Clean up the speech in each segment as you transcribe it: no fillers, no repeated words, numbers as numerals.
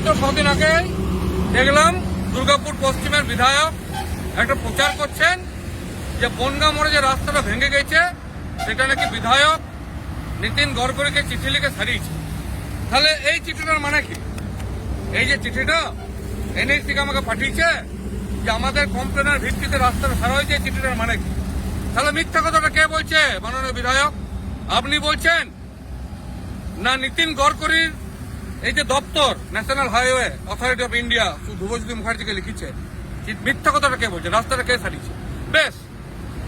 মাত্র কদিন আগে দেখলাম দুর্গাপুর পশ্চিমের বিধায়ক একটা প্রচার করছেন যে বনগা মোড়ে যে রাস্তাটা ভেঙে গেছে সেটা নাকি বিধায়ক নীতিন গডকরিকে চিঠি লিখে সারিয়েছে। তাহলে এই চিঠিটার মানে কি? এই যে চিঠিটা এনএইচ থেকে আমাকে পাঠিয়েছে যে আমাদের কমপ্লেনের ভিত্তিতে রাস্তাটা সারা হয়েছে, এই চিঠিটার মানে কি? তাহলে মিথ্যা কথাটা কে বলছে? মাননীয় বিধায়ক আপনি বলছেন না নীতিন গডকরির এই যে দপ্তর national highway authority of India Dhrubajyoti মুখার্জিকে লিখেছে? মিথ্যা কথাটা কে বলছে? রাস্তাটা কে সারিয়েছে? বেশ,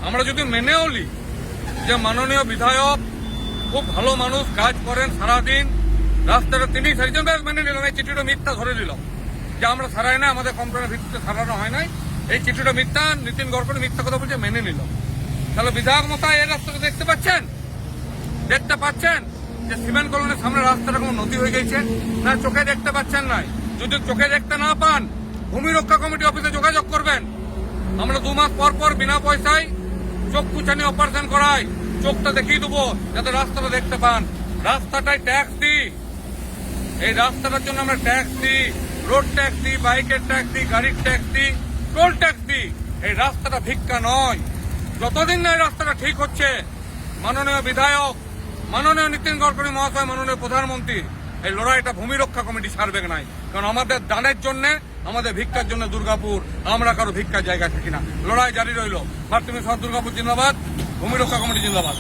আমরা যদি মেনেও নিই যে মাননীয় বিধায়ক খুব ভালো মানুষ, কাজ করেন সারাদিন, রাস্তাটা তিনি সারিয়েছেন, বেশ মেনে নিলাম। এই চিঠিটা মিথ্যা ধরে নিলাম যে আমরা সারাই না, আমাদের কমপ্লেনের ভিত্তিতে সারানো হয় নাই, এই চিঠিটা মিথ্যা, নীতিন গডকরি মিথ্যা কথা বলছে, মেনে নিলাম। তাহলে বিধায়ক মশাই এই রাস্তাটা দেখতে পাচ্ছেন যে সিমেন্ট কলোনির সামনে রাস্তাটা কোনো নদী হয়ে গেছে না? চোখে দেখতে পাচ্ছেন না? যদি চোখে দেখতে না পান ভূমি রক্ষা কমিটি অফিসে যোগাযোগ করবেন। আমরা 2 মাস পর পর বিনা পয়সায় চোখ কুচানি অপারেশন করাই, চোখটা দেখিয়ে দেবো যাতে রাস্তাটা দেখতে পান। রাস্তাটায় ট্যাক্স দিই, এই রাস্তাটার জন্য আমরা ট্যাক্স দিই, রোড ট্যাক্স দিই, বাইকের ট্যাক্স দিই, গাড়ির ট্যাক্স দিই, টোল ট্যাক্স দিই। এই রাস্তাটা ভিক্ষা নয়। যতদিন না এই রাস্তাটা ঠিক হচ্ছে, মাননীয় বিধায়ক, মাননীয় নীতিন গডকরি মহাশয়, মাননীয় প্রধানমন্ত্রী, এই লড়াইটা ভূমি রক্ষা কমিটি সারবে নাই। কারণ আমাদের দানের জন্য, আমাদের ভিক্ষার জন্য দুর্গাপুর, আমরা কারো ভিক্ষার জায়গায় থাকি না। লড়াই জারি রইল। ভারতীয় সব দুর্গাপুর জিন্দাবাদ, ভূমি রক্ষা কমিটি জিন্দাবাদ।